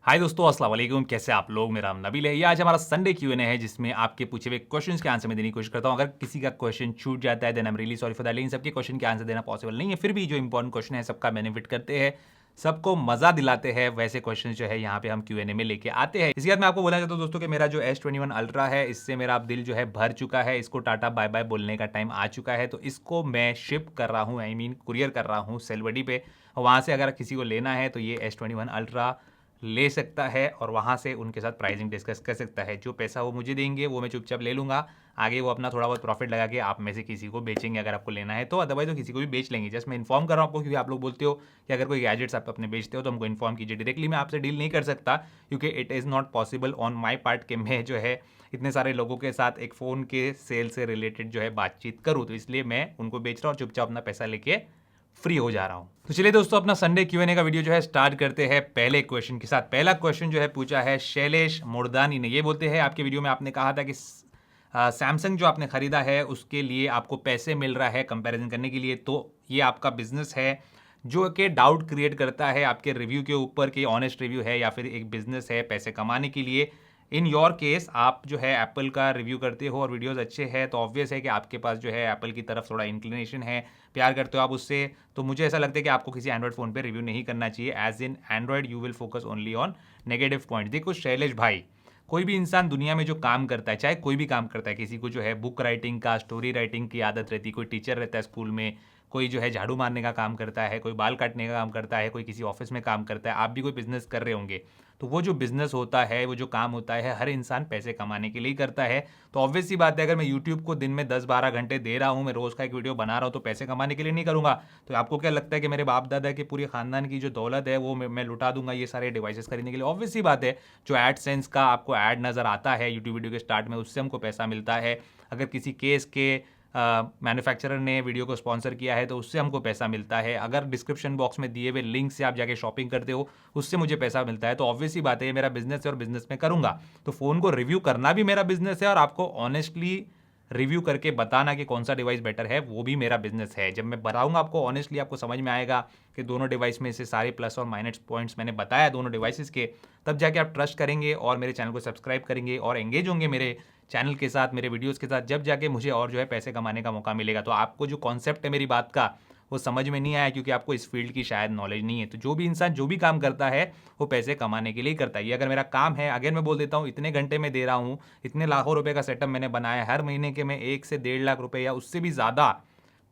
हाय दोस्तों, अस्सलाम वालेकुम। कैसे आप लोग? मेरा नाम नबील है। ये आज हमारा संडे Q&A है जिसमें आपके पूछे हुए क्वेश्चंस के आंसर मैं देने की कोशिश करता हूँ। अगर किसी का क्वेश्चन छूट जाता है then I am really sorry for that, लेकिन सबके क्वेश्चन के आंसर देना पॉसिबल नहीं है। फिर भी जो इंपॉर्टेंट क्वेश्चन है सबका बेनिफिट करते हैं, सबको मजा दिलाते हैं, वैसे क्वेश्चन जो है यहाँ पे हम Q&A में लेके आते हैं। इसके बाद मैं आपको बोलना चाहता हूँ दोस्तों कि मेरा जो S21 अल्ट्रा है इससे मेरा अब दिल जो है भर चुका है। इसको टाटा बाय बाय बोलने का टाइम आ चुका है, तो इसको मैं शिप कर रहा हूँ, आई मीन कुरियर कर रहा हूँ सेलवडी पे। वहाँ से अगर किसी को लेना है तो ये S21 अल्ट्रा ले सकता है और वहाँ से उनके साथ प्राइसिंग डिस्कस कर सकता है। जो पैसा वो मुझे देंगे वो मैं चुपचाप ले लूँगा। आगे वो अपना थोड़ा बहुत प्रॉफिट लगा के आप में से किसी को बेचेंगे अगर आपको लेना है तो, अदरवाइज तो किसी को भी बेच लेंगे। जस्ट मैं इन्फॉर्म कर रहा हूँ आपको, क्योंकि आप लोग बोलते हो कि अगर कोई गैजेट्स आप अपने बेचते हो तो हमको इन्फॉर्म कीजिए। डायरेक्टली मैं आपसे डील नहीं कर सकता क्योंकि it is not possible on my part कि मैं जो है इतने सारे लोगों के साथ एक फ़ोन के सेल से रिलेटेड जो है बातचीत करूँ। तो इसलिए मैं उनको बेच रहा हूँ, चुपचाप अपना पैसा लेके फ्री हो जा रहा हूं। तो चलिए दोस्तों, अपना संडे Q&A का वीडियो जो है स्टार्ट करते हैं पहले क्वेश्चन के साथ। पहला क्वेश्चन जो है पूछा है शैलेश मुर्दानी ने। ये बोलते हैं आपके वीडियो में आपने कहा था कि सैमसंग जो आपने खरीदा है उसके लिए आपको पैसे मिल रहा है कंपैरिजन करने के लिए, तो ये आपका बिजनेस है जो कि डाउट क्रिएट करता है आपके रिव्यू के ऊपर कि ऑनेस्ट रिव्यू है या फिर एक बिजनेस है पैसे कमाने के लिए। इन योर केस आप जो है एप्पल का रिव्यू करते हो और वीडियोस अच्छे हैं, तो ऑब्वियस है कि आपके पास जो है एप्पल की तरफ थोड़ा इंक्लिनेशन है, प्यार करते हो आप उससे। तो मुझे ऐसा लगता है कि आपको किसी एंड्रॉइड फ़ोन पे रिव्यू नहीं करना चाहिए। As in Android you will focus only on negative point. देखो शैलेश भाई, कोई भी इंसान दुनिया में जो काम करता है, चाहे कोई भी काम करता है, किसी को जो है बुक राइटिंग का, स्टोरी राइटिंग की आदत रहती है, कोई टीचर रहता है स्कूल में, कोई जो है झाड़ू मारने का काम करता है, कोई बाल काटने का काम करता है, कोई किसी ऑफिस में काम करता है, आप भी कोई बिजनेस कर रहे होंगे। तो वो जो बिजनेस होता है, वो जो काम होता है, हर इंसान पैसे कमाने के लिए ही करता है। तो ऑब्वियस सी बात है, अगर मैं यूट्यूब को दिन में 10-12 घंटे दे रहा हूँ, मैं रोज़ का एक वीडियो बना रहा हूँ, तो पैसे कमाने के लिए नहीं करूँगा। तो आपको क्या लगता है कि मेरे बाप दादा के पूरे खानदान की जो दौलत है वो मैं लुटा दूंगा ये सारे डिवाइसेस खरीदने के लिए? ऑब्वियस सी बात है, जो एडसेंस का आपको ऐड नज़र आता है यूट्यूब वीडियो के स्टार्ट में, उससे हमको पैसा मिलता है। अगर किसी केस के मैन्युफैक्चरर ने वीडियो को स्पॉन्सर किया है तो उससे हमको पैसा मिलता है। अगर डिस्क्रिप्शन बॉक्स में दिए हुए लिंक से आप जाके शॉपिंग करते हो उससे मुझे पैसा मिलता है। तो ऑब्वियस ही बात है, ये मेरा बिजनेस है और बिजनेस में करूंगा। तो फ़ोन को रिव्यू करना भी मेरा बिजनेस है और आपको ऑनेस्टली रिव्यू करके बताना कि कौन सा डिवाइस बेटर है वो भी मेरा बिजनेस है। जब मैं बताऊंगा आपको ऑनेस्टली, आपको समझ में आएगा कि दोनों डिवाइस में से सारे प्लस और माइनस पॉइंट्स मैंने बताया दोनों डिवाइसेस के, तब जाके आप ट्रस्ट करेंगे और मेरे चैनल को सब्सक्राइब करेंगे और एंगेज होंगे मेरे चैनल के साथ, मेरे वीडियोस के साथ। जब जाके मुझे और जो है पैसे कमाने का मौका मिलेगा। तो आपको जो कॉन्सेप्ट है मेरी बात का वो समझ में नहीं आया क्योंकि आपको इस फील्ड की शायद नॉलेज नहीं है। तो जो भी इंसान जो भी काम करता है वो पैसे कमाने के लिए ही करता है। ये अगर मेरा काम है, अगेन मैं बोल देता हूँ, इतने घंटे में दे रहा हूँ, इतने लाखों रुपए का सेटअप मैंने बनाया है, हर महीने के मैं 1 से 1.5 लाख रुपए या उससे भी ज़्यादा,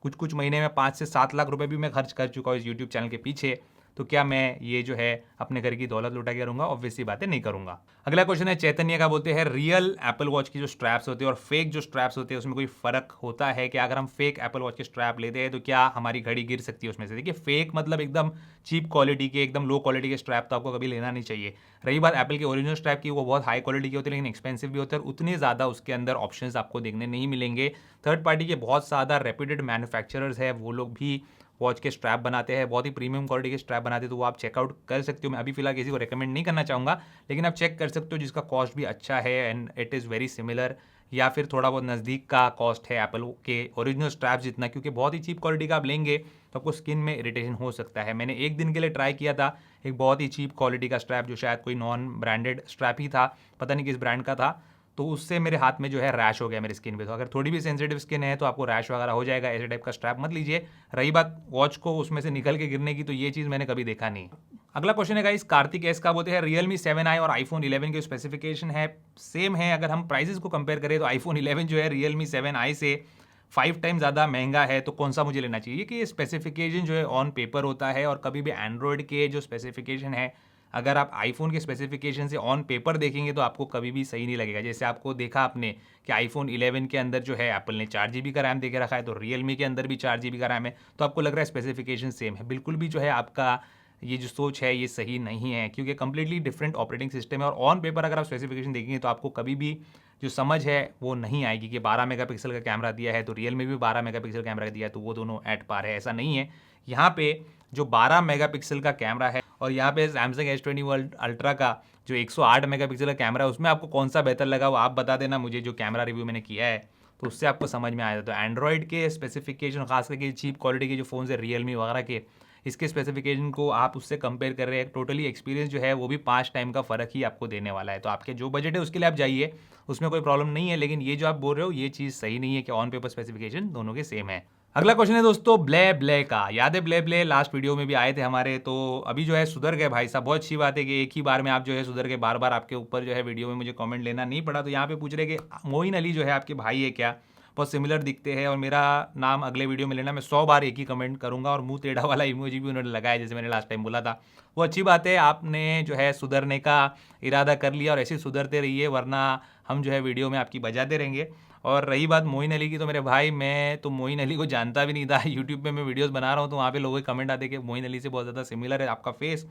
कुछ कुछ महीने में 5 से 7 लाख रुपए भी मैं खर्च कर चुका हूँ इस यूट्यूब चैनल के पीछे। तो क्या मैं ये जो है अपने घर की दौलत लुटा के करूंगा? ऑब्वियस सी बातें नहीं करूंगा। अगला क्वेश्चन है चैतन्य का। बोलते हैं रियल एप्पल वॉच की जो स्ट्रैप्स होते हैं और फेक जो स्ट्रैप्स होते हैं उसमें कोई फर्क होता है क्या? अगर हम फेक एप्पल वॉच के स्ट्रैप लेते हैं तो क्या हमारी घड़ी गिर सकती है उसमें से? देखिए, फेक मतलब एकदम चीप क्वालिटी के, एकदम लो क्वालिटी के स्ट्रैप तो आपको कभी लेना नहीं चाहिए। रही बात एप्पल के ओरिजिनल स्ट्रैप की, वो बहुत हाई क्वालिटी की होती है लेकिन एक्सपेंसिव भी होते हैं और उतने ज़्यादा उसके अंदर ऑप्शंस आपको देखने नहीं मिलेंगे। थर्ड पार्टी के बहुत ज़्यादा रेप्यूटेड मैन्युफैक्चरर्स है, वो लोग भी वॉच के स्ट्रैप बनाते हैं, बहुत ही प्रीमियम क्वालिटी के स्ट्रैप बनाते हैं। तो वो आप चेकआउट कर सकते हो। मैं अभी फिलहाल किसी को रिकमेंड नहीं करना चाहूँगा, लेकिन आप चेक कर सकते हो जिसका कॉस्ट भी अच्छा है and it is very similar, या फिर थोड़ा बहुत नज़दीक का कॉस्ट है एप्पल के ओरिजिनल स्ट्रैप जितना। क्योंकि बहुत ही चीप क्वालिटी का आप लेंगे तो आपको स्किन में इरिटेशन हो सकता है। मैंने एक दिन के लिए ट्राई किया था एक बहुत ही चीप क्वालिटी का स्ट्रैप, जो शायद कोई नॉन ब्रांडेड स्ट्रैप ही था, पता नहीं किस ब्रांड का था। तो उससे मेरे हाथ में जो है रैश हो गया मेरी स्किन पे। तो अगर थोड़ी भी सेंसिटिव स्किन है तो आपको रैश वगैरह हो जाएगा, ऐसे टाइप का स्ट्रैप मत लीजिए। रही बात वॉच को उसमें से निकल के गिरने की, तो ये चीज़ मैंने कभी देखा नहीं। अगला क्वेश्चन है गाइस कार्तिक एस का। बोलते हैं रियलमी 7i और आईफोन 11 के स्पेसिफिकेशन है सेम है। अगर हम प्राइसेस को कंपेयर करें तो आईफोन 11 जो है रियलमी 7i से 5 टाइम ज़्यादा महंगा है, तो कौन सा मुझे लेना चाहिए? कि ये स्पेसिफिकेशन जो है ऑन पेपर होता है और कभी भी एंड्रॉयड के जो स्पेसिफिकेशन है, अगर आप आईफोन के स्पेसिफिकेशन से ऑन पेपर देखेंगे तो आपको कभी भी सही नहीं लगेगा। जैसे आपको देखा आपने कि आईफोन 11 के अंदर जो है एप्पल ने 4 GB का रैम दे के रखा है, तो रियलमी के अंदर भी 4 GB का रैम है, तो आपको लग रहा है स्पेसिफिकेशन सेम है। बिल्कुल भी जो है आपका ये जो सोच है ये सही नहीं है, क्योंकि कंप्लीटली डिफरेंट ऑपरेटिंग सिस्टम है। और ऑन पेपर अगर आप स्पेसिफिकेशन देखेंगे तो आपको कभी भी जो समझ है वो नहीं आएगी कि 12 मेगापिक्सल का कैमरा दिया है तो रियल में भी 12 मेगापिक्सल कैमरा दिया है तो वो दोनों एट पार है, ऐसा नहीं है। यहाँ पे जो 12 मेगापिक्सल का कैमरा है और यहाँ पे सैमसंग S21 अल्ट्रा का जो 108 मेगापिक्सल का कैमरा है, उसमें आपको कौन सा बेहतर लगा वो आप बता देना मुझे, जो कैमरा रिव्यू मैंने किया है, तो उससे आपको समझ में आया। तो एंड्रॉयड के स्पेसिफिकेशन खास करके चीप क्वालिटी के जो फ़ोन है रियलमी वगैरह के, इसके स्पेसिफिकेशन को आप उससे कंपेयर कर रहे हैं, टोटली एक्सपीरियंस जो है वो भी 5 टाइम का फ़र्क ही आपको देने वाला है। तो आपके जो बजट है उसके लिए आप जाइए, उसमें कोई प्रॉब्लम नहीं है, लेकिन ये जो आप बोल रहे हो ये चीज़ सही नहीं है कि ऑन पेपर स्पेसिफिकेशन दोनों के सेम है। अगला क्वेश्चन है दोस्तों ब्ले ब्ले का। याद है ब्ले ब्ले लास्ट वीडियो में भी आए थे हमारे, तो अभी जो है सुधर गए भाई साहब। बहुत अच्छी बात है कि एक ही बार में आप जो है सुधर गए, बार बार आपके ऊपर जो है वीडियो में मुझे कमेंट लेना नहीं पड़ा। तो यहाँ पे पूछ रहे कि मोइन अली जो है आपके भाई है क्या, बहुत सिमिलर दिखते हैं और मेरा नाम अगले वीडियो में लेना, मैं 100 बार एक ही कमेंट करूंगा। और मुंह टेढ़ा वाला इमोजी भी उन्होंने लगाया जैसे मैंने लास्ट टाइम बोला था। वो अच्छी बात है, आपने जो है सुधरने का इरादा कर लिया और ऐसे सुधरते रहिए, वरना हम जो है वीडियो में आपकी बजाते रहेंगे। और रही बात मोइन अली की, तो मेरे भाई मैं तो मोइन अली को जानता भी नहीं था। यूट्यूब पे मैं वीडियोस बना रहा हूँ तो वहाँ पे लोगों के कमेंट आते कि मोइन अली से बहुत ज़्यादा सिमिलर है आपका फेस।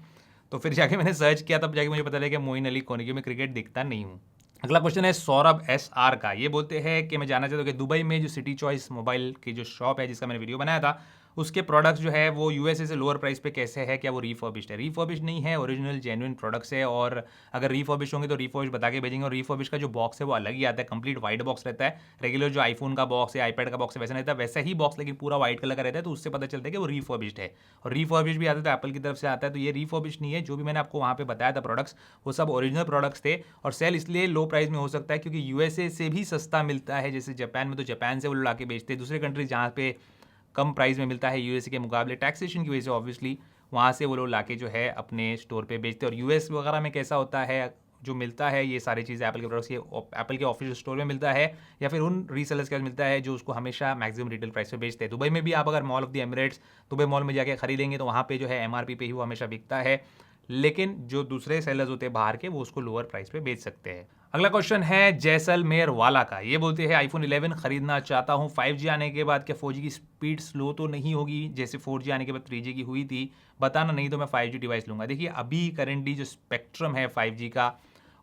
तो फिर जाके मैंने सर्च किया, तब जाके मुझे पता लगा कि मोइन अली कौन है, कि मैं क्रिकेट दिखता नहीं हूँ। अगला क्वेश्चन है सौरभ SR का। ये बोलते हैं कि मैं जानना चाहता हूँ कि दुबई में जो सिटी चॉइस मोबाइल की जो शॉप है जिसका मैंने वीडियो बनाया था, उसके प्रोडक्ट्स जो है वो यूएसए से लोअर प्राइस पे कैसे है, क्या वो रिफर्बिश्ड है? रिफर्बिश्ड नहीं है, ओरिजिनल जेन्युइन प्रोडक्ट्स है। और अगर रिफर्बिश्ड होंगे तो रिफर्बिश्ड बता के भेजेंगे। और रिफर्बिश्ड का जो बॉक्स है वो अलग ही आता है, कंप्लीट वाइट बॉक्स रहता है। रेगुलर जो आईफोन का बॉक्स है, आईपैड का बॉक्स है वैसा रहता है, वैसा ही बॉक्स लेकिन पूरा व्हाइट कलर का रहता है, तो उससे पता चलता है कि वो रिफर्बिश्ड है। और रिफर्बिश्ड भी आता है तो एप्पल की तरफ से आता है, तो ये रिफर्बिश्ड नहीं है। जो भी मैंने आपको वहाँ पे बताया था प्रोडक्ट्स, वो सब ओरिजिनल प्रोडक्ट्स थे। और सेल इसलिए लो प्राइस में हो सकता है क्योंकि यूएसए से भी सस्ता मिलता है। जैसे जापान में तो जापान से वो ला के बेचते हैं, दूसरे कंट्रीज जहाँ पे कम प्राइस में मिलता है यूएसए के मुकाबले टैक्सेशन की वजह से ऑब्वियसली, वहाँ से वो लोग लाके जो है अपने स्टोर पे बेचते हैं। और यूएस वगैरह में कैसा होता है, जो मिलता है ये सारी चीज़ें एप्पल के प्रोडक्ट्स, ये एप्पल के ऑफिशियल स्टोर में मिलता है या फिर उन रीसेलर्स के पास मिलता है जो उसको हमेशा मैक्सिमम रिटेल प्राइस पे बेचते हैं। दुबई में भी आप अगर mall of the Emirates Dubai mall में जाके खरीदेंगे तो वहाँ पे जो है एमआरपी पे ही वो हमेशा बिकता है, लेकिन जो दूसरे सेलर्स होते हैं बाहर के, वो उसको लोअर प्राइस पे बेच सकते हैं। अगला क्वेश्चन है जैसलमेर वाला का। ये बोलते हैं आईफोन 11 खरीदना चाहता हूँ, 5G आने के बाद क्या 4G की स्पीड स्लो तो नहीं होगी जैसे 4G आने के बाद 3G की हुई थी, बताना, नहीं तो मैं 5G डिवाइस लूँगा। देखिए अभी करेंटली जो स्पेक्ट्रम है 5G का,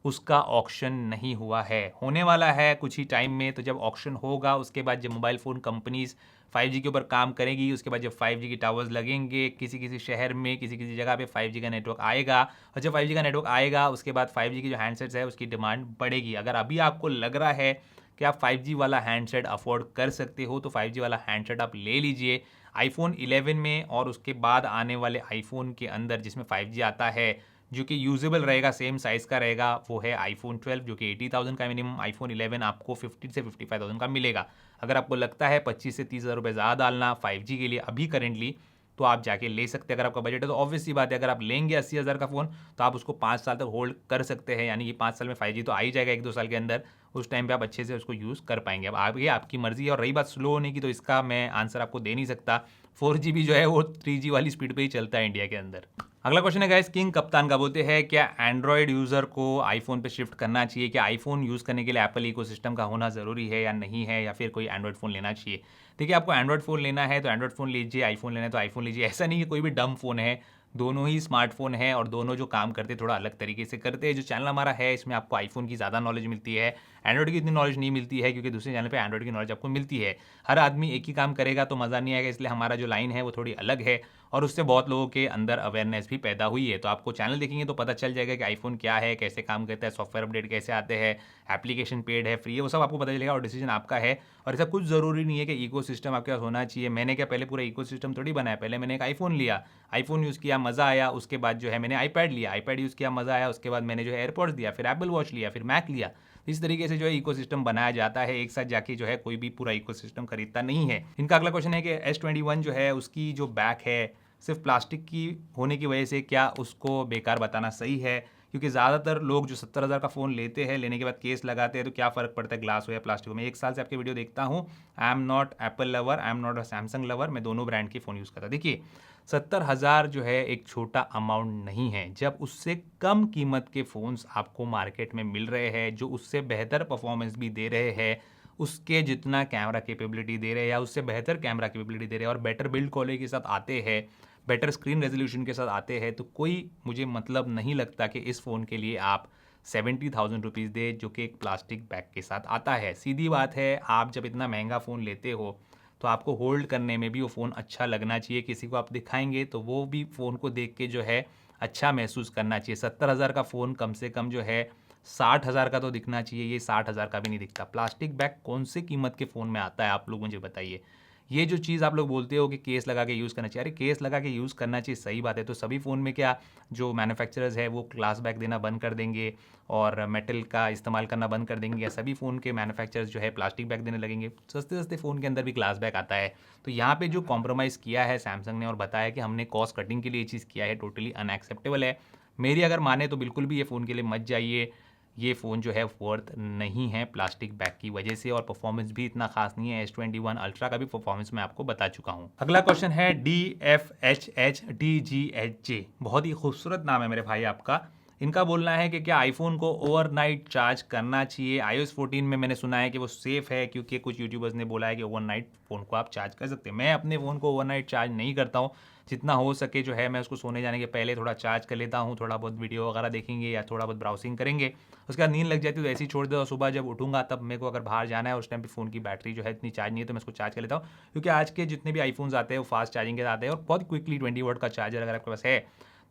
उसका ऑक्शन नहीं हुआ है, होने वाला है कुछ ही टाइम में। तो जब ऑक्शन होगा उसके बाद जब मोबाइल फ़ोन कंपनीज 5G के ऊपर काम करेगी, उसके बाद जब 5G की टावर्स लगेंगे किसी किसी शहर में, किसी किसी जगह पे 5G का नेटवर्क आएगा, और जब 5G का नेटवर्क आएगा उसके बाद 5G की जो हैंडसेट्स है उसकी डिमांड बढ़ेगी। अगर अभी आपको लग रहा है कि आप 5G वाला हैंडसेट अफोर्ड कर सकते हो तो 5G वाला हैंडसेट आप ले लीजिए आईफोन 11 में। और उसके बाद आने वाले आईफोन के अंदर जिसमें 5G आता है, जो कि यूजेबल रहेगा, सेम साइज़ का रहेगा, वो है आईफोन 12 जो कि 80,000 का मिनिमम। आईफोन 11 आपको 50 से 55,000 का मिलेगा। अगर आपको लगता है 25 से 30 हज़ार रुपये ज़्यादा डालना 5G के लिए अभी करेंटली, तो आप जाके ले सकते हैं। अगर आपका बजट है तो ऑब्वियस सी बात है, अगर आप लेंगे 80,000 का फ़ोन तो आप उसको 5 साल तक होल्ड कर सकते हैं, यानी कि 5 साल में 5G तो आ ही जाएगा 1-2 साल के अंदर। उस टाइम पे आप अच्छे से उसको यूज़ कर पाएंगे। अब आगे आपकी मर्जी है। और रही बात स्लो होने की, तो इसका मैं आंसर आपको दे नहीं सकता। 4G भी जो है वो 3G वाली स्पीड पे ही चलता है इंडिया के अंदर। अगला क्वेश्चन है गाइस किंग कप्तान का। बोलते हैं क्या एंड्रॉयड यूज़र को आईफोन पे शिफ्ट करना चाहिए, क्या आईफोन यूज़ करने के लिए एप्पल इकोसिस्टम का होना ज़रूरी है या नहीं है, या फिर कोई एंड्रॉयड फ़ोन लेना चाहिए? देखिए आपको एंड्रॉयड फ़ोन लेना है तो एंड्रॉयड फ़ोन लीजिए, आईफोन लेना है तो आईफोन लीजिए। ऐसा नहीं कि कोई भी डम फ़ोन है, दोनों ही स्मार्टफोन है और दोनों जो काम करते थोड़ा अलग तरीके से करते हैं। जो चैनल हमारा है इसमें आपको आईफोन की ज़्यादा नॉलेज मिलती है, एंड्रॉयड की इतनी नॉलेज नहीं मिलती है, क्योंकि दूसरे चैनल पे एंड्रॉयड की नॉलेज आपको मिलती है। हर आदमी एक ही काम करेगा तो मज़ा नहीं आएगा, इसलिए हमारा जो लाइन है वो थोड़ी अलग है और उससे बहुत लोगों के अंदर अवेयरनेस भी पैदा हुई है। तो आपको चैनल देखेंगे तो पता चल जाएगा कि आईफोन क्या है, कैसे काम करता है, सॉफ्टवेयर अपडेट कैसे आते हैं, एप्लीकेशन पेड है, फ्री है, वो सब आपको पता चलेगा और डिसीजन आपका है। और ऐसा कुछ ज़रूरी नहीं है कि इकोसिस्टम आपके पास होना चाहिए। मैंने क्या पहले पूरा इकोसिस्टम थोड़ी बनाया, पहले मैंने एक आईफोन लिया, आईफोन यूज़ किया, मज़ा आया, उसके बाद जो है मैंने आईपैड लिया, आईपैड यूज़ किया, मज़ा आया, उसके बाद मैंने जो है एयरपॉड्स लिया, फिर एप्पल वॉच लिया, फिर मैक लिया। इस तरीके से जो है इकोसिस्टम बनाया जाता है, एक साथ जाके जो है कोई भी पूरा इकोसिस्टम खरीदता नहीं है। इनका अगला क्वेश्चन है कि S21 जो है उसकी जो बैक है सिर्फ प्लास्टिक की होने की वजह से क्या उसको बेकार बताना सही है? क्योंकि ज़्यादातर लोग जो 70,000 का फ़ोन लेते हैं, लेने के बाद केस लगाते हैं, तो क्या फ़र्क पड़ता है ग्लास हो या प्लास्टिक हो। मैं 1 साल से आपके वीडियो देखता हूँ, I am not Apple lover, I am not a Samsung lover, मैं दोनों ब्रांड के फ़ोन यूज़ करता। देखिए 70,000 जो है एक छोटा अमाउंट नहीं है। जब उससे कम कीमत के फ़ोन्स आपको मार्केट में मिल रहे हैं, जो उससे बेहतर परफॉर्मेंस भी दे रहे हैं, उसके जितना कैमरा कैपेबिलिटी दे रहे हैं या उससे बेहतर कैमरा कैपेबिलिटी दे रहे हैं और बेटर बिल्ड क्वालिटी के साथ आते हैं, बेटर स्क्रीन रेजोल्यूशन के साथ आते हैं, तो कोई मुझे मतलब नहीं लगता कि इस फ़ोन के लिए आप 70,000 रुपीज़ दे, जो कि एक प्लास्टिक बैग के साथ आता है। सीधी बात है, आप जब इतना महंगा फ़ोन लेते हो तो आपको होल्ड करने में भी वो फ़ोन अच्छा लगना चाहिए। किसी को आप दिखाएंगे तो वो भी फ़ोन को देख के जो है अच्छा महसूस करना चाहिए। 70,000 का फ़ोन कम से कम जो है 60,000 का तो दिखना चाहिए, ये 60,000 का भी नहीं दिखता। प्लास्टिक बैग कौन से कीमत के फ़ोन में आता है, आप लोग मुझे बताइए। ये जो चीज़ आप लोग बोलते हो कि केस लगा के यूज़ करना चाहिए, अरे केस लगा के यूज़ करना चाहिए, सही बात है। तो सभी फ़ोन में क्या जो मैन्युफैक्चरर्स है वो ग्लास बैक देना बंद कर देंगे और मेटल का इस्तेमाल करना बंद कर देंगे, या सभी फ़ोन के मैन्युफैक्चरर्स जो है प्लास्टिक बैग देने लगेंगे? सस्ते सस्ते फ़ोन के अंदर भी ग्लास बैग आता है। तो यहाँ पे जो कॉम्प्रोमाइज़ किया है सैमसंग ने और बताया कि हमने कॉस्ट कटिंग के लिए ये चीज़ किया है, टोटली अनएक्सेप्टेबल है। मेरी अगर माने तो बिल्कुल भी ये फ़ोन के लिए मत जाइए। ये फ़ोन जो है वर्थ नहीं है प्लास्टिक बैग की वजह से, और परफॉर्मेंस भी इतना खास नहीं है। S21 अल्ट्रा का भी परफॉर्मेंस मैं आपको बता चुका हूँ। अगला क्वेश्चन है DFHHDGHJ, बहुत ही खूबसूरत नाम है मेरे भाई आपका। इनका बोलना है कि क्या आईफोन को ओवरनाइट चार्ज करना चाहिए? iOS 14 में मैंने सुना है कि वो सेफ़ है, क्योंकि कुछ यूट्यूबर्स ने बोला है कि ओवरनाइट फ़ोन को आप चार्ज कर सकते हैं। मैं अपने फ़ोन को ओवरनाइट चार्ज नहीं करता हूँ। जितना हो सके जो है मैं उसको सोने जाने के पहले थोड़ा चार्ज कर लेता हूँ, थोड़ा बहुत वीडियो वगैरह देखेंगे या थोड़ा बहुत ब्राउजिंग करेंगे, उसके बाद नींद लग जाती है तो ऐसे ही छोड़ देता हूँ। सुबह जब उठूँगा तब मेरे को अगर बाहर जाना है, उस टाइम पे फ़ोन की बैटरी जो है इतनी चार्ज नहीं है, तो मैं इसको चार्ज कर लेता हूँ। क्योंकि आज के जितने भी आईफ़ोन्स आते हैं वो फास्ट चार्जिंग के आते हैं और बहुत क्विकली 20 वाट का चार्जर अगर आपके पास है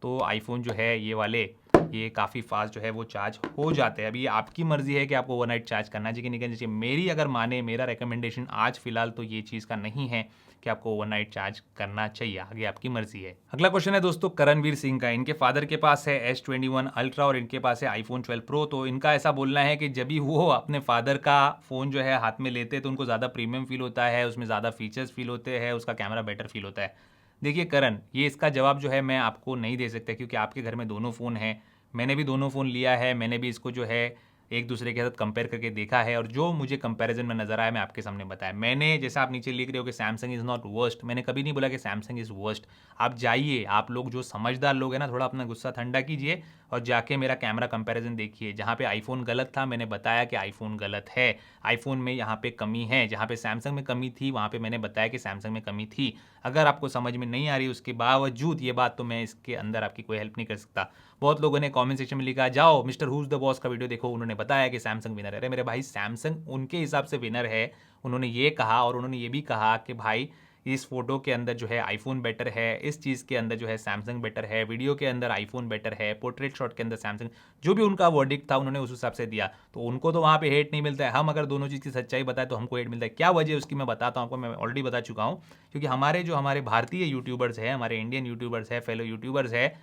तो आईफ़ोन जो है ये वाले ये काफ़ी फास्ट जो है वो चार्ज हो जाते हैं। अभी आपकी मर्ज़ी है कि आपको ओवरनाइट चार्ज करना चाहिए कि नहीं करना चाहिए। मेरी अगर माने, मेरा रिकमेंडेशन आज फ़िलहाल तो ये चीज़ का नहीं है कि आपको ओवरनाइट चार्ज करना चाहिए, आगे आपकी मर्ज़ी है। अगला क्वेश्चन है दोस्तों करणवीर सिंह का। इनके फादर के पास है S21 अल्ट्रा और इनके पास है iPhone 12 Pro। तो इनका ऐसा बोलना है कि जब भी वो अपने फादर का फ़ोन जो है हाथ में लेते हैं तो उनको ज़्यादा प्रीमियम फ़ील होता है, उसमें ज़्यादा फीचर्स फ़ील होते हैं, उसका कैमरा बेटर फ़ील होता है। देखिए करण, ये इसका जवाब जो है मैं आपको नहीं दे सकता, क्योंकि आपके घर में दोनों फ़ोन हैं, मैंने भी दोनों फ़ोन लिया है, मैंने भी इसको जो है एक दूसरे के साथ कंपेयर करके देखा है और जो मुझे कंपैरिजन में नज़र आया मैं आपके सामने बताया। मैंने, जैसा आप नीचे लिख रहे हो कि सैमसंग इज़ नॉट वर्स्ट, मैंने कभी नहीं बोला कि सैमसंग इज़ वर्स्ट। आप जाइए, आप लोग जो समझदार लोग हैं ना, थोड़ा अपना गुस्सा ठंडा कीजिए और जाके मेरा कैमरा कंपैरिजन देखिए। जहाँ पे आईफोन गलत था मैंने बताया कि आईफोन गलत है, आईफोन में यहाँ पे कमी है। जहाँ पे सैमसंग में कमी थी वहाँ पे मैंने बताया कि सैमसंग में कमी थी। अगर आपको समझ में नहीं आ रही उसके बावजूद ये बात, तो मैं इसके अंदर आपकी कोई हेल्प नहीं कर सकता। बहुत लोगों ने कमेंट सेक्शन में लिखा, जाओ मिस्टर हुज द बॉस का वीडियो देखो, उन्होंने बताया कि सैमसंग विनर है। अरे मेरे भाई, सैमसंग उनके हिसाब से विनर है, उन्होंने ये कहा और उन्होंने ये भी कहा कि भाई इस फोटो के अंदर जो है आईफोन बेटर है, इस चीज़ के अंदर जो है सैमसंग बेटर है, वीडियो के अंदर आईफोन बेटर है, पोर्ट्रेट शॉट के अंदर सैमसंग, जो भी उनका वर्डिक्ट था उन्होंने उस हिसाब से दिया। तो उनको तो वहाँ पे हेट नहीं मिलता है। हम अगर दोनों चीज़ की सच्चाई बताएं तो हमको हेट मिलता है। क्या वजह है उसकी मैं बताता हूँ आपको, मैं ऑलरेडी बता चुका हूँ। क्योंकि हमारे भारतीय यूट्यूबर्स है, हमारे इंडियन यूट्यूबर्स है, फेलो यूट्यूबर्स है,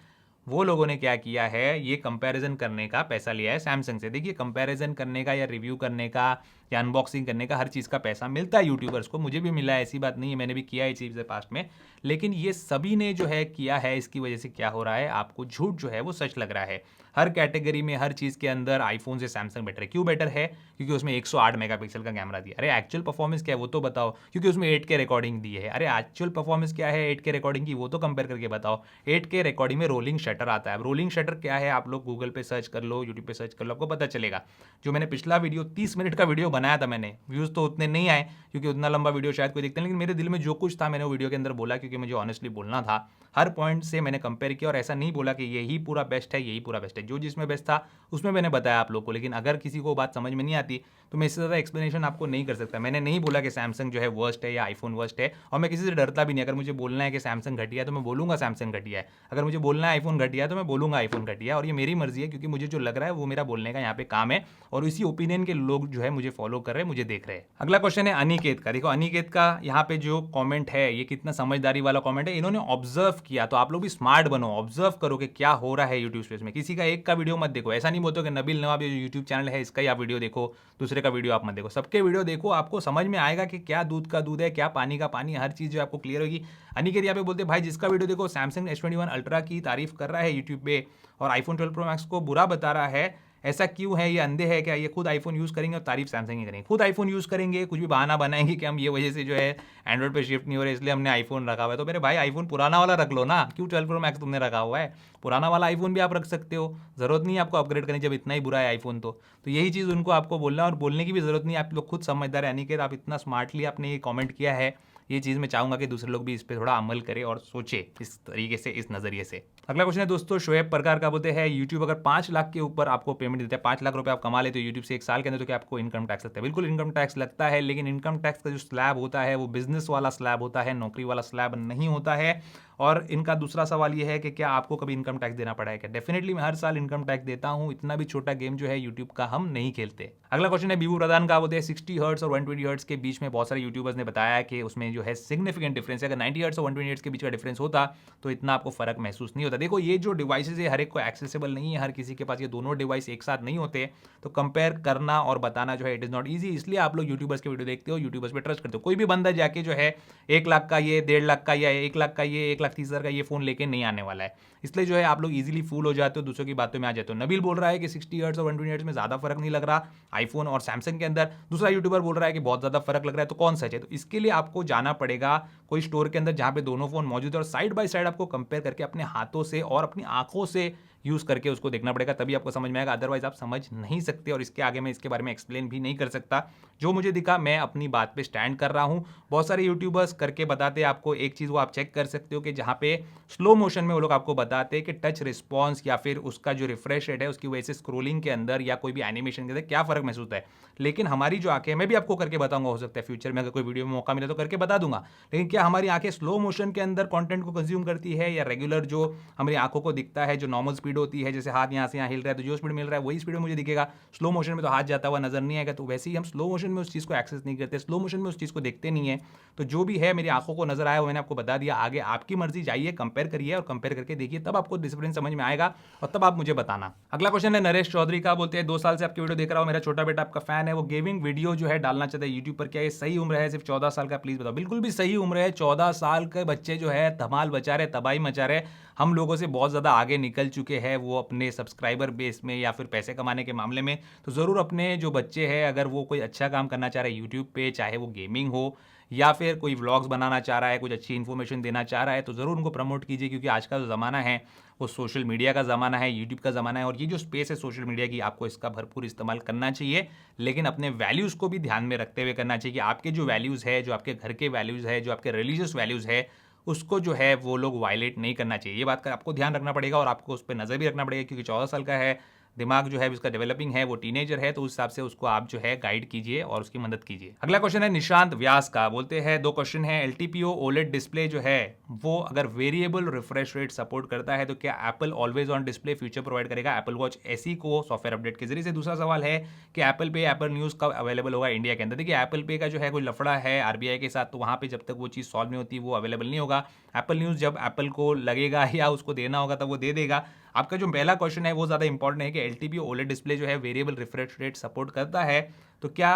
वो लोगों ने क्या किया है, ये कंपैरिजन करने का पैसा लिया है सैमसंग से। देखिए, कंपैरिजन करने का या रिव्यू करने का या अनबॉक्सिंग करने का हर चीज़ का पैसा मिलता है यूट्यूबर्स को, मुझे भी मिला है, ऐसी बात नहीं है, मैंने भी किया है ये चीज़ पास्ट में। लेकिन ये सभी ने जो है किया है, इसकी वजह से क्या हो रहा है, आपको झूठ जो है वो सच लग रहा है। हर कैटेगरी में, हर चीज़ के अंदर आईफोन से सैमसंग बेटर है। क्यों बेटर है? क्योंकि उसमें 108 मेगापिक्सल का कैमरा दिया। अरे एक्चुअल परफॉर्मेंस क्या है वो तो बताओ। क्योंकि उसमें 8K रिकॉर्डिंग दी है। अरे एक्चुअल परफॉर्मेंस क्या है 8K रिकॉर्डिंग की, वो तो कंपेयर करके बताओ। 8K रिकॉर्डिंग में रोलिंग शटर आता है। अब रोलिंग शटर क्या है, आप लोग गूगल पे सर्च कर लो, यूट्यूब पे सर्च कर लो, आपको पता चलेगा। जो मैंने पिछला वीडियो 30 मिनट का वीडियो बनाया था, मैंने व्यूज़ तो उतने नहीं आए क्योंकि उतना लंबा वीडियो शायद कोई देखता नहीं, लेकिन मेरे दिल में जो कुछ था मैंने वो वीडियो के अंदर बोला, क्योंकि मुझे ऑनेस्टली बोलना था। हर पॉइंट से मैंने कंपेयर किया और ऐसा नहीं बोला कि यही पूरा बेस्ट है, यही पूरा बेस्ट है। जो जिसमें बेस्ट था उसमें मैंने बताया आप लोग को। लेकिन अगर किसी को बात समझ में नहीं आती तो मैं इससे ज़्यादा एक्सप्लेनेशन आपको नहीं कर सकता। मैंने नहीं बोला कि सैमसंग जो है वर्स्ट है या आईफोन वर्स्ट है, और मैं किसी से डरता भी नहीं। अगर मुझे बोलना है कि सैमसंग घटिया है तो मैं बोलूँगा सैमसंग घटिया है, अगर मुझे बोलना है आईफोन घटिया है तो मैं बोलूँगा आईफोन घटिया है। और ये मेरी मर्जी है, क्योंकि मुझे जो लग रहा है वो मेरा बोलने का यहाँ पे काम है, और इसी ओपिनियन के लोग जो है मुझे फॉलो कर रहे हैं, मुझे देख रहे हैं। अगला क्वेश्चन है अनिकेत का। देखो अनिकेत का यहाँ पे जो कॉमेंट है ये कितना समझदारी वाला कॉमेंट है, इन्होंने ऑब्जर्व किया। तो आप लोग भी स्मार्ट बनो, ऑब्जर्व करो कि क्या हो रहा है यूट्यूब स्पेस में। किसी का एक का वीडियो मत देखो, ऐसा नहीं बोलते कि नबील नवाब जो यूट्यूब चैनल है इसका ही आप वीडियो देखो, दूसरे का वीडियो आप मत देखो। सबके वीडियो देखो, आपको समझ में आएगा कि क्या दूध का दूध है, क्या पानी का पानी, हर चीज़ जो आपको क्लियर होगी। अनिकेत यहाँ पे बोलते भाई जिसका वीडियो देखो सैमसंग S21 अल्ट्रा की तारीफ कर रहा है यूट्यूब पे और आईफोन 12 प्रो मैक्स को बुरा बता रहा है, ऐसा क्यों है? ये अंधे है क्या? ये खुद आईफोन यूज़ करेंगे और तारीफ सैमसंग ही करेंगे। खुद आईफोन यूज़ करेंगे, कुछ भी बहाना बनाएंगे कि हम ये वजह से जो है एंड्रॉइड पे शिफ्ट नहीं हो रहे इसलिए हमने आईफोन रखा हुआ है। तो मेरे भाई आईफोन पुराना वाला रख लो ना, क्यों 12 प्रो मैक्स तुमने रखा हुआ है? पुराना वाला आईफोन भी आप रख सकते हो, ज़रूरत नहीं है आपको अपग्रेड करने जब इतना ही बुरा है आईफोन। तो यही चीज़ उनको आपको बोलना है और बोलने की भी ज़रूरत नहीं है, आप लोग खुद समझदार है। यानी आप इतना स्मार्टली आपने ये कॉमेंट किया है, ये चीज़ मैं चाहूँगा कि दूसरे लोग भी इस पर थोड़ा अमल करें और सोचे इस तरीके से, इस नज़रिए से। अगला क्वेश्चन है दोस्तों शोएब प्रकार का, बोलते हैं यूट्यूब अगर 5 लाख के ऊपर आपको पेमेंट देता है, 5 लाख रुपए आप कमा लेते हो यूट्यूब से एक साल के अंदर, तो क्या आपको इनकम टैक्स लगता है? बिल्कुल इनकम टैक्स लगता है, लेकिन इनकम टैक्स का जो स्लैब होता है वो बिजनेस वाला स्लैब होता है, नौकरी वाला स्लैब नहीं होता है। और इनका दूसरा सवाल ये है कि क्या आपको कभी इनकम टैक्स देना पड़ा है क्या? डेफिनेटली मैं हर साल इनकम टैक्स देता हूं, इतना भी छोटा गेम जो है यूट्यूब का हम नहीं खेलते। अगला क्वेश्चन है बीबू प्रधान का, बोलते हैं 60 हर्ट्ज और 120 हर्ट्ज के बीच में बहुत सारे यूट्यूबर्स ने बताया कि उसमें जो है सिग्निफिकेंट डिफरेंस है। अगर 90 हर्ट्ज और 120 हर्ट्ज के बीच का डिफरेंस होता तो इतना आपको फर्क महसूस नहीं होता। देखो ये जो डिवाइसेज है हर एक को एक्सेसिबल नहीं है, हर किसी के पास ये दोनों डिवाइस एक साथ नहीं होते, तो कंपेयर करना और बताना जो है इट इज नॉट ईजी। इसलिए आप लोग यूट्यूबर्स के वीडियो देखते हो, यूट्यूबर्स पे ट्रस्ट करते हो। कोई भी बंदा जाके जो है 1 लाख का ये, 1.5 लाख का या 1 लाख का ये, 1,30,000 का ये फोन लेके नहीं आने वाला है। इसलिए जो है आप लोग इजीली फूल हो जाते हो, दूसरों की बातों में आ जाते हो। नबील बोल रहा है कि 60 हर्ट्ज और 120 हर्ट्ज में ज्यादा फर्क नहीं लग रहा आईफोन और सैमसंग के अंदर। दूसरा यूट्यूबर बोल रहा है कि बहुत ज्यादा फर्क लग रहा है, तो कौन सच है? तो इसके लिए आपको जाना पड़ेगा कोई स्टोर के अंदर जहां पे दोनों फोन मौजूद है और साइड बाय साइड आपको कंपेयर करके अपने हाथों से और अपनी आंखों से यूज करके उसको देखना पड़ेगा, तभी आपको समझ में आएगा, अदरवाइज आप समझ नहीं सकते। और इसके आगे मैं इसके बारे में एक्सप्लेन भी नहीं कर सकता। जो मुझे दिखा मैं अपनी बात पे स्टैंड कर रहा हूं। बहुत सारे यूट्यूबर्स करके बताते हैं आपको, एक चीज वो आप चेक कर सकते हो कि जहां पे स्लो मोशन में वो लोग आपको बताते हैं कि टच रिस्पॉन्स या फिर उसका जो रिफ्रेश रेट है उसकी वजह से स्क्रोलिंग के अंदर या कोई भी एनिमेशन के अंदर क्या फर्क महसूस होता है। लेकिन हमारी जो आंखें, मैं भी आपको करके बताऊंगा, हो सकता है फ्यूचर में अगर कोई वीडियो में मौका मिले तो करके बता दूंगा, लेकिन क्या हमारी आंखें स्लो मोशन के अंदर कंटेंट को कंज्यूम करती है या रेगुलर जो हमारी आंखों को दिखता है जो नॉर्मल स्पीड होती है, जैसे हाथ यहाँ से यहाँ हिल रहा है तो जो स्पीड मिल रहा है वही स्पीड में मुझे दिखेगा। स्लो मोशन में तो हाथ जाता हुआ नजर नहीं आएगा, तो वैसे ही हम स्लो मोशन में उस चीज़ को एक्सेस नहीं करते, स्लो मोशन में उस चीज़ को देखते नहीं है। तो जो भी है मेरी आंखों को नजर आया वो मैंने आपको बता दिया। आगे आपकी मर्जी, जाइए कंपेयर करिए और कंपेयर करके देखिए, तब आपको डिफरेंस समझ में आएगा और तब आप मुझे बताना। अगला क्वेश्चन है नरेश चौधरी का, बोलते हैं 2 साल से आपकी वीडियो देख रहा हूँ, मेरा छोटा बेटा आपका फैन है, वो गेमिंग वीडियो जो है डालना चाहता है यूट्यूब पर, क्या ये सही उम्र है? सिर्फ 14 साल का, प्लीज बताओ। बिल्कुल भी सही उम्र है। 14 साल के बच्चे जो है धमाल मचा रहे, तबाही मचा रहे, हम लोगों से बहुत ज़्यादा आगे निकल चुके हैं वो अपने सब्सक्राइबर बेस में या फिर पैसे कमाने के मामले में। तो ज़रूर अपने जो बच्चे हैं अगर वो कोई अच्छा काम करना चाह रहे हैं यूट्यूब पे, चाहे वो गेमिंग हो या फिर कोई व्लॉग्स बनाना चाह रहा है, कुछ अच्छी इन्फॉर्मेशन देना चाह रहा है, तो ज़रूर उनको प्रमोट कीजिए, क्योंकि आज का जो ज़माना है वो सोशल मीडिया का ज़माना है, यूट्यूब का ज़माना है। और ये जो स्पेस है सोशल मीडिया की, आपको इसका भरपूर इस्तेमाल करना चाहिए, लेकिन अपने वैल्यूज़ को भी ध्यान में रखते हुए करना चाहिए कि आपके जो वैल्यूज़ है, जो आपके घर के वैल्यूज़ है, जो आपके रिलीजियस वैल्यूज़ है, उसको जो है वो लोग वायलेट नहीं करना चाहिए। ये बात का आपको ध्यान रखना पड़ेगा और आपको उस पर नज़र भी रखना पड़ेगा, क्योंकि 14 साल का है, दिमाग जो है उसका डेवलपिंग है, वो टीनेजर है, तो उस हिसाब से उसको आप जो है गाइड कीजिए और उसकी मदद कीजिए। अगला क्वेश्चन है निशांत व्यास का, बोलते हैं 2 क्वेश्चन है। एलटीपीओ ओलेड डिस्प्ले जो है वो अगर वेरिएबल रिफ्रेश रेट सपोर्ट करता है तो क्या Apple always on display feature provide करेगा एप्पल वॉच एसी को सॉफ्टवेयर अपडेट के जरिए से? दूसरा सवाल है कि एप्पल पे, एप्पल न्यूज़ कब अवेलेबल होगा इंडिया के अंदर? देखिए एप्पल पे का जो है कोई लफड़ा है आरबीआई के साथ, तो वहाँ पे जब तक वो चीज़ सॉल्व नहीं होती वो अवेलेबल नहीं होगा। एप्पल न्यूज़ जब एप्पल को लगेगा या उसको देना होगा तब वो दे देगा। आपका जो पहला क्वेश्चन है वो ज़्यादा इंपॉर्टेंट है कि एलटीपी ओलेड डिस्प्ले जो है वेरिएबल रिफ्रेश रेट सपोर्ट करता है, तो क्या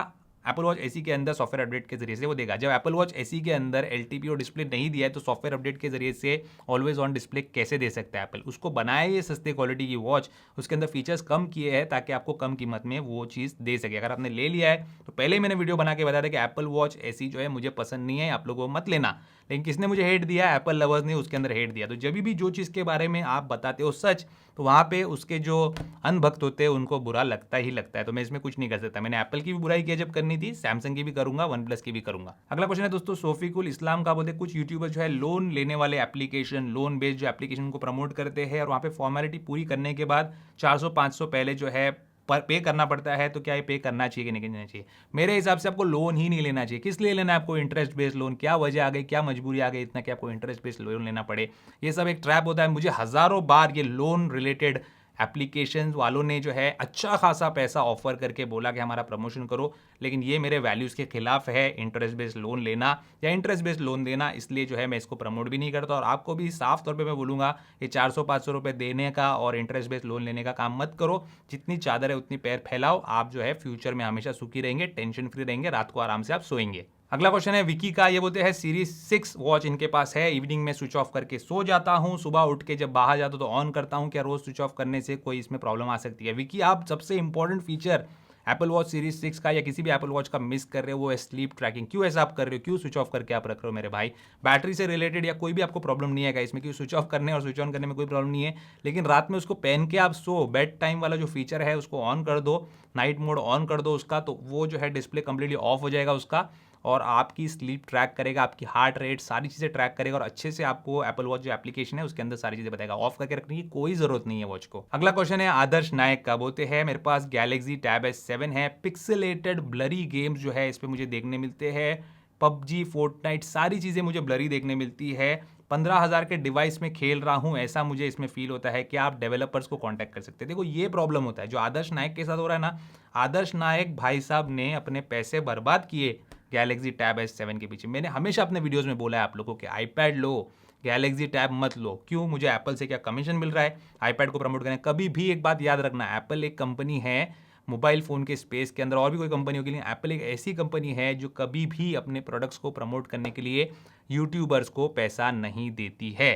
एप्पल वॉच एसी के अंदर सॉफ्टवेयर अपडेट के जरिए से वो देगा? जब एप्पल वॉच एसी के अंदर एलटीपीओ डिस्प्ले नहीं दिया है तो सॉफ्टवेयर अपडेट के जरिए से ऑलवेज ऑन डिस्प्ले कैसे दे सकता है एप्पल? उसको बनाया ये सस्ते क्वालिटी की वॉच, उसके अंदर फीचर्स कम किए हैं ताकि आपको कम कीमत में वो चीज़ दे सके। अगर आपने ले लिया है तो पहले ही मैंने वीडियो बना के बताया था कि एप्पल वॉच एसी जो है मुझे पसंद नहीं है, आप लोगों को मत लेना। लेकिन किसने मुझे हेट दिया? एप्पल लवर्स ने उसके अंदर हेट दिया। तो जब भी जो चीज़ के बारे में आप बताते हो सच, तो वहाँ पे उसके जो अनभक्त होते हैं उनको बुरा लगता ही लगता है। तो मैं इसमें कुछ नहीं कर सकता। मैंने एप्पल की भी बुराई की जब करनी थी, सैमसंग की भी करूंगा, वन प्लस की भी करूंगा। अगला क्वेश्चन है दोस्तों सोफिकुल इस्लाम का, बोलते कुछ यूट्यूबर जो है लोन लेने वाले एप्लीकेशन, लोन बेस्ड जो एप्लीकेशन को प्रमोट करते हैं और वहाँ पे फॉर्मेलिटी पूरी करने के बाद 400-500 पहले जो है पे करना पड़ता है, तो क्या ये पे करना चाहिए कि नहीं करना चाहिए? मेरे हिसाब से आपको लोन ही नहीं लेना चाहिए। किस लिए लेना है आपको इंटरेस्ट बेस्ड लोन? क्या वजह आ गई, क्या मजबूरी आ गई इतना कि आपको इंटरेस्ट बेस्ड लोन लेना पड़े? ये सब एक ट्रैप होता है। मुझे हजारों बार ये लोन रिलेटेड एप्लीकेशन वालों ने जो है अच्छा खासा पैसा ऑफर करके बोला कि हमारा प्रमोशन करो, लेकिन ये मेरे वैल्यूज़ के खिलाफ है इंटरेस्ट बेस्ड लोन लेना या इंटरेस्ट बेस्ड लोन देना, इसलिए जो है मैं इसको प्रमोट भी नहीं करता। और आपको भी साफ तौर पे मैं बोलूँगा ये 400-500 रुपये देने का और इंटरेस्ट बेस्ड लोन लेने का काम मत करो। जितनी चादर है उतनी पैर फैलाओ, आप जो है फ्यूचर में हमेशा सुखी रहेंगे, टेंशन फ्री रहेंगे, रात को आराम से आप सोएंगे। अगला क्वेश्चन है विकी का, ये बोलते हैं सीरीज 6 वॉच इनके पास है, इवनिंग में स्विच ऑफ करके सो जाता हूं, सुबह उठ के जब बाहर जाता हूं तो ऑन करता हूं, क्या रोज स्विच ऑफ करने से कोई इसमें प्रॉब्लम आ सकती है? विकी आप सबसे important feature Apple watch series 6 का या किसी भी एप्पल वॉच का मिस कर रहे हो, वो है स्लीप ट्रैकिंग। क्यों ऐसा आप कर रहे हो? क्यों स्विच ऑफ करके आप रख रहे हो मेरे भाई? बैटरी से रिलेटेड या कोई भी आपको प्रॉब्लम नहीं है इसमें? क्यों स्विच ऑफ करने और स्विच ऑन करने में कोई प्रॉब्लम नहीं है, लेकिन रात में उसको पहन के आप सो, बेड टाइम वाला जो फीचर है उसको ऑन कर दो, नाइट मोड ऑन कर दो उसका, तो वो जो है डिस्प्ले कंप्लीटली ऑफ हो जाएगा उसका और आपकी स्लीप ट्रैक करेगा, आपकी हार्ट रेट, सारी चीज़ें ट्रैक करेगा और अच्छे से आपको एप्पल वॉच जो एप्लीकेशन है उसके अंदर सारी चीज़ें बताएगा। ऑफ करके रखने की कोई ज़रूरत नहीं है वॉच को। अगला क्वेश्चन है आदर्श नायक का, बोलते हैं मेरे पास गैलेक्सी टैब S7 है, पिक्सेलेटेड ब्लरी गेम्स जो है इस पे मुझे देखने मिलते हैं, पबजी, फोर्टनाइट, सारी चीज़ें मुझे ब्लरी देखने मिलती है, 15,000 के डिवाइस में खेल रहा हूँ, ऐसा मुझे इसमें फील होता है कि आप डेवलपर्स को कांटेक्ट कर सकते हैं। देखो ये प्रॉब्लम होता है जो आदर्श नायक के साथ हो रहा है ना। आदर्श नायक भाई साहब ने अपने पैसे बर्बाद किए गैलेक्सी टैब S7 के पीछे। मैंने हमेशा अपने वीडियोस में बोला है आप लोगों को कि आईपैड लो, गैलेक्सी टैब मत लो। क्यों? मुझे एप्पल से क्या कमीशन मिल रहा है आईपैड को प्रमोट करने? कभी भी एक बात याद रखना, एप्पल एक कंपनी है मोबाइल फ़ोन के स्पेस के अंदर, और भी कोई कंपनी होगी, लेकिन एप्पल एक ऐसी कंपनी है जो कभी भी अपने प्रोडक्ट्स को प्रमोट करने के लिए यूट्यूबर्स को पैसा नहीं देती है।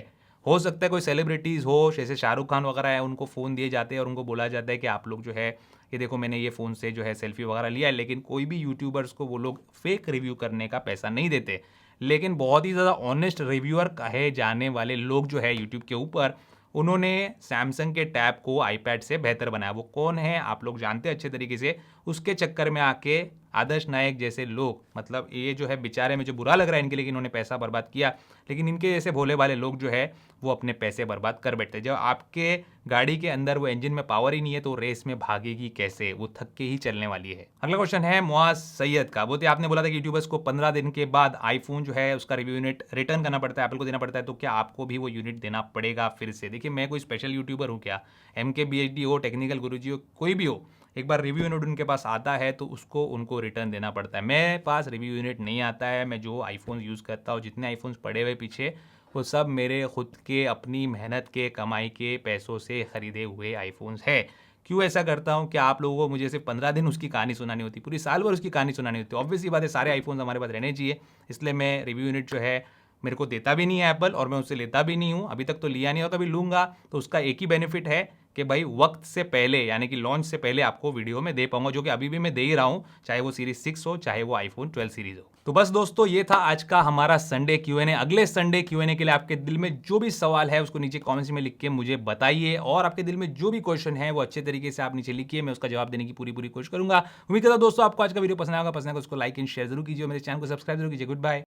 हो सकता है कोई सेलिब्रिटीज़ हो, जैसे शाहरुख खान वगैरह है, उनको फ़ोन दिए जाते हैं और उनको बोला जाता है कि आप लोग जो है ये देखो मैंने ये फ़ोन से जो है सेल्फी वगैरह लिया है, लेकिन कोई भी यूट्यूबर्स को वो लोग फेक रिव्यू करने का पैसा नहीं देते। लेकिन बहुत ही ज़्यादा ऑनेस्ट रिव्यूअर कहे जाने वाले लोग जो है यूट्यूब के ऊपर, उन्होंने सैमसंग के टैब को आईपैड से बेहतर बनाया। वो कौन है आप लोग जानते हैं अच्छे तरीके से। उसके चक्कर में आके आदर्श नायक जैसे लोग, मतलब ये जो है बेचारे में जो बुरा लग रहा है इनके लिए कि इन्होंने पैसा बर्बाद किया, लेकिन इनके जैसे भोले वाले लोग जो है वो अपने पैसे बर्बाद कर बैठते हैं। जब आपके गाड़ी के अंदर वो इंजन में पावर ही नहीं है तो रेस में भागेगी कैसे? वो थक के ही चलने वाली है। अगला क्वेश्चन है मुआज सैयद का, बोलते आपने बोला था कि यूट्यूबर्स को 15 दिन के बाद आईफोन जो है उसका रिव्यू यूनिट रिटर्न करना पड़ता है, एप्पल को देना पड़ता है, तो क्या आपको भी वो यूनिट देना पड़ेगा फिर से? देखिए मैं कोई स्पेशल यूट्यूबर हूँ क्या? MKBHD हो, टेक्निकल गुरुजी हो, कोई भी हो, एक बार रिव्यू यूनिट उनके पास आता है तो उसको उनको रिटर्न देना पड़ता है। मेरे पास रिव्यू यूनिट नहीं आता है। मैं जो आईफोन यूज़ करता हूँ, जितने आईफोन्स पड़े हुए पीछे, वो सब मेरे खुद के अपनी मेहनत के कमाई के पैसों से ख़रीदे हुए आईफोन्स है। क्यों ऐसा करता हूँ? क्या आप लोगों को मुझे सिर्फ 15 दिन उसकी कहानी सुनानी होती? पूरी साल भर उसकी कहानी सुनानी होती? ऑब्वियस सी बात है, सारे आईफोन्स हमारे पास रहने चाहिए। इसलिए मैं रिव्यू यूनिट जो है मेरे को देता भी नहीं है एप्पल, और मैं उससे लेता भी नहीं हूँ। अभी तक तो लिया नहीं, और कभी लूँगा तो उसका एक ही बेनिफिट है कि भाई वक्त से पहले, यानी कि लॉन्च से पहले आपको वीडियो में दे पाऊंगा, जो कि अभी भी मैं दे ही रहा हूँ, चाहे वो सीरीज 6 हो, चाहे वो आईफोन 12 सीरीज हो। तो बस दोस्तों ये था आज का हमारा संडे Q&A। अगले संडे Q&A के लिए आपके दिल में जो भी सवाल है उसको नीचे कमेंट्स में लिख के मुझे बताइए, और आपके दिल में जो भी क्वेश्चन है वो अच्छे तरीके से आप नीचे लिखिए, मैं उसका जवाब देने की पूरी कोशिश करूंगा। उम्मीद करता हूं दोस्तों आपको आज का वीडियो पसंद आएगा। पसंद आएगा उसको लाइक एंड शेयर जरूर कीजिए, मेरे चैनल को सब्सक्राइब जरूर कीजिए। Good bye.